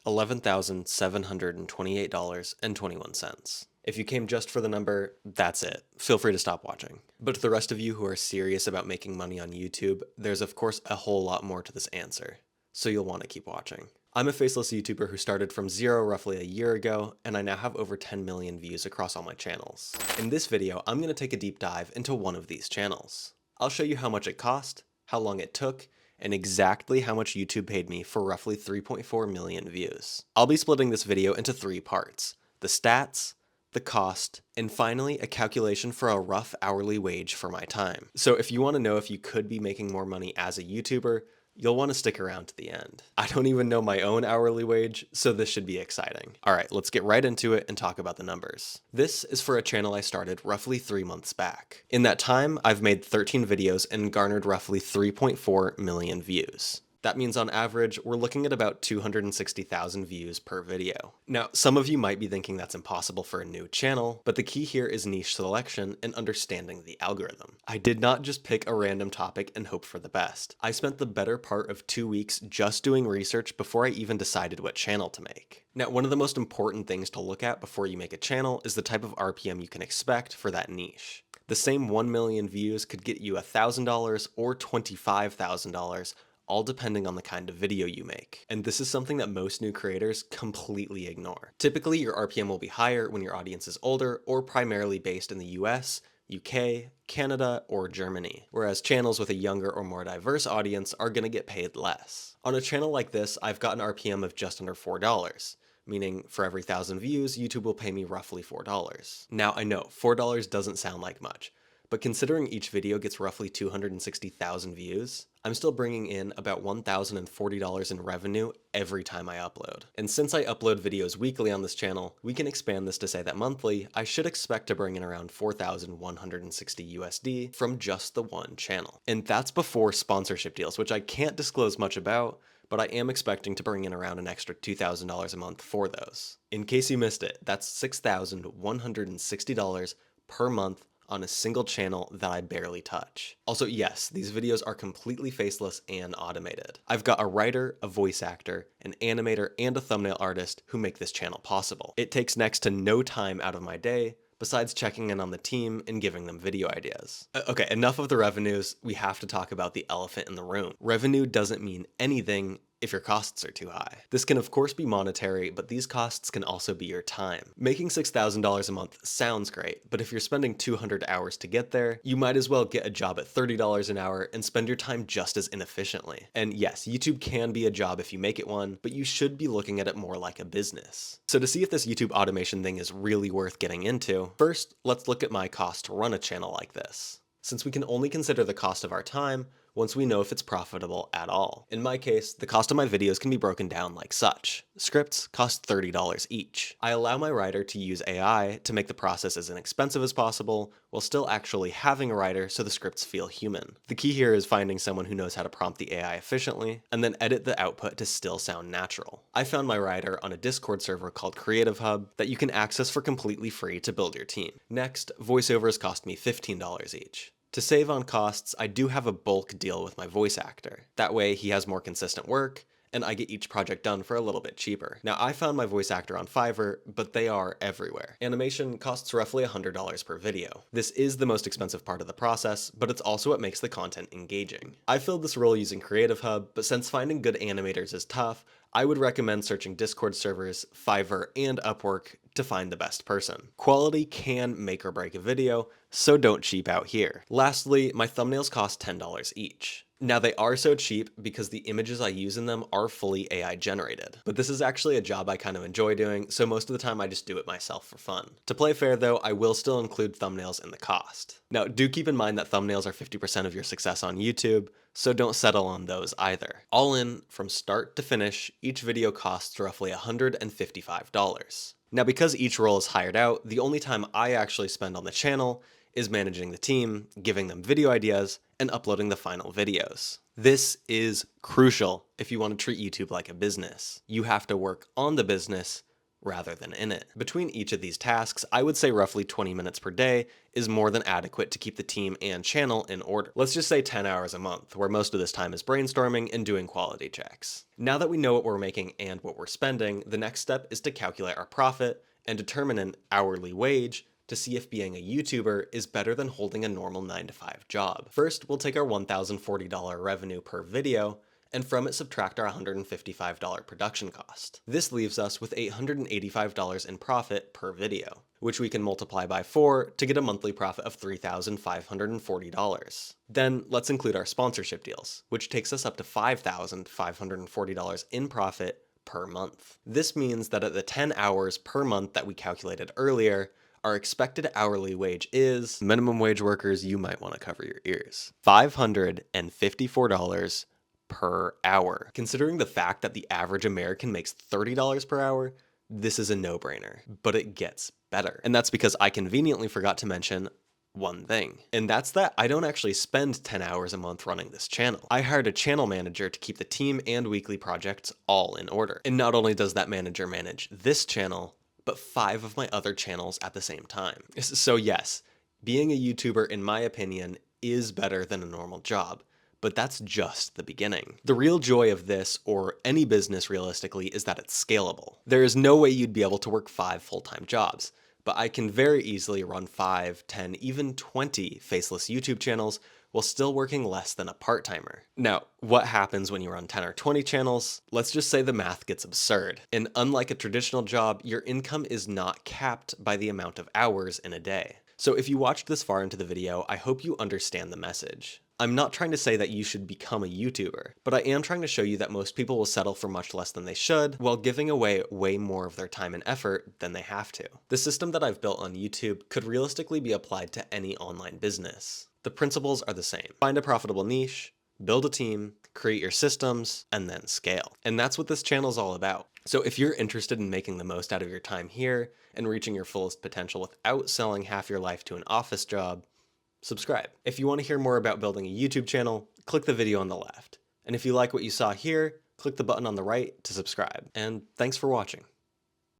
$11,728.21. If you came just for the number, that's it. Feel free to stop watching. But to the rest of you who are serious about making money on YouTube, there's of course a whole lot more to this answer, so you'll want to keep watching. I'm a faceless YouTuber who started from zero roughly a year ago, and I now have over 10 million views across all my channels. In this video, I'm going to take a deep dive into one of these channels. I'll show you how much it cost, how long it took, and exactly how much YouTube paid me for roughly 3.4 million views. I'll be splitting this video into 3 parts: the stats, the cost, and finally a calculation for a rough hourly wage for my time. So if you want to know if you could be making more money as a YouTuber, you'll want to stick around to the end. I don't even know my own hourly wage, so this should be exciting. Alright, let's get right into it and talk about the numbers. This is for a channel I started roughly 3 months back. In that time, I've made 13 videos and garnered roughly 3.4 million views. That means on average, we're looking at about 260,000 views per video. Now, some of you might be thinking that's impossible for a new channel, but the key here is niche selection and understanding the algorithm. I did not just pick a random topic and hope for the best. I spent the better part of 2 weeks just doing research before I even decided what channel to make. Now, one of the most important things to look at before you make a channel is the type of RPM you can expect for that niche. The same 1 million views could get you $1,000 or $25,000, all depending on the kind of video you make. And this is something that most new creators completely ignore. Typically, your RPM will be higher when your audience is older or primarily based in the US, UK, Canada, or Germany, whereas channels with a younger or more diverse audience are gonna get paid less. On a channel like this, I've got an RPM of just under $4. Meaning for every 1,000 views, YouTube will pay me roughly $4. Now I know, $4 doesn't sound like much, but considering each video gets roughly 260,000 views, I'm still bringing in about $1,040 in revenue every time I upload. And since I upload videos weekly on this channel, we can expand this to say that monthly, I should expect to bring in around 4,160 USD from just the one channel. And that's before sponsorship deals, which I can't disclose much about, but I am expecting to bring in around an extra $2,000 a month for those. In case you missed it, that's $6,160 per month on a single channel that I barely touch. Also, yes, these videos are completely faceless and automated. I've got a writer, a voice actor, an animator, and a thumbnail artist who make this channel possible. It takes next to no time out of my day, besides checking in on the team and giving them video ideas. Okay, enough of the revenues, we have to talk about the elephant in the room. Revenue doesn't mean anything if your costs are too high. This can of course be monetary, but these costs can also be your time. Making $6,000 a month sounds great, but if you're spending 200 hours to get there, you might as well get a job at $30 an hour and spend your time just as inefficiently. And yes, YouTube can be a job if you make it one, but you should be looking at it more like a business. So to see if this YouTube automation thing is really worth getting into, first, let's look at my cost to run a channel like this. Since we can only consider the cost of our time once we know if it's profitable at all. In my case, the cost of my videos can be broken down like such. Scripts cost $30 each. I allow my writer to use AI to make the process as inexpensive as possible, while still actually having a writer so the scripts feel human. The key here is finding someone who knows how to prompt the AI efficiently, and then edit the output to still sound natural. I found my writer on a Discord server called Creative Hub that you can access for completely free to build your team. Next, voiceovers cost me $15 each. To save on costs, I do have a bulk deal with my voice actor. That way he has more consistent work, and I get each project done for a little bit cheaper. Now I found my voice actor on Fiverr, but they are everywhere. Animation costs roughly $100 per video. This is the most expensive part of the process, but it's also what makes the content engaging. I filled this role using Creative Hub, but since finding good animators is tough, I would recommend searching Discord servers, Fiverr, and Upwork to find the best person. Quality can make or break a video, so don't cheap out here. Lastly, my thumbnails cost $10 each. Now they are so cheap because the images I use in them are fully AI generated, but this is actually a job I kind of enjoy doing, so most of the time I just do it myself for fun. To play fair though, I will still include thumbnails in the cost. Now do keep in mind that thumbnails are 50% of your success on YouTube, so don't settle on those either. All in, from start to finish, each video costs roughly $155. Now because each role is hired out, the only time I actually spend on the channel is managing the team, giving them video ideas, and uploading the final videos. This is crucial if you want to treat YouTube like a business. You have to work on the business rather than in it. Between each of these tasks, I would say roughly 20 minutes per day is more than adequate to keep the team and channel in order. Let's just say 10 hours a month, where most of this time is brainstorming and doing quality checks. Now that we know what we're making and what we're spending, the next step is to calculate our profit and determine an hourly wage to see if being a YouTuber is better than holding a normal 9-to-5 job. First, we'll take our $1,040 revenue per video, and from it subtract our $155 production cost. This leaves us with $885 in profit per video, which we can multiply by 4 to get a monthly profit of $3,540. Then let's include our sponsorship deals, which takes us up to $5,540 in profit per month. This means that at the 10 hours per month that we calculated earlier, our expected hourly wage is, minimum wage workers, you might want to cover your ears, $554 per hour. Considering the fact that the average American makes $30 per hour, this is a no-brainer, but it gets better. And that's because I conveniently forgot to mention one thing, and that's that I don't actually spend 10 hours a month running this channel. I hired a channel manager to keep the team and weekly projects all in order. And not only does that manager manage this channel, but 5 of my other channels at the same time. So yes, being a YouTuber, in my opinion, is better than a normal job. But that's just the beginning. The real joy of this, or any business realistically, is that it's scalable. There is no way you'd be able to work 5 full-time jobs, but I can very easily run 5, 10, even 20 faceless YouTube channels while still working less than a part-timer. Now, what happens when you run 10 or 20 channels? Let's just say the math gets absurd. And unlike a traditional job, your income is not capped by the amount of hours in a day. So if you watched this far into the video, I hope you understand the message. I'm not trying to say that you should become a YouTuber, but I am trying to show you that most people will settle for much less than they should, while giving away way more of their time and effort than they have to. The system that I've built on YouTube could realistically be applied to any online business. The principles are the same. Find a profitable niche, build a team, create your systems, and then scale. And that's what this channel is all about. So if you're interested in making the most out of your time here and reaching your fullest potential without selling half your life to an office job, subscribe. If you want to hear more about building a YouTube channel, click the video on the left. And if you like what you saw here, click the button on the right to subscribe. And thanks for watching.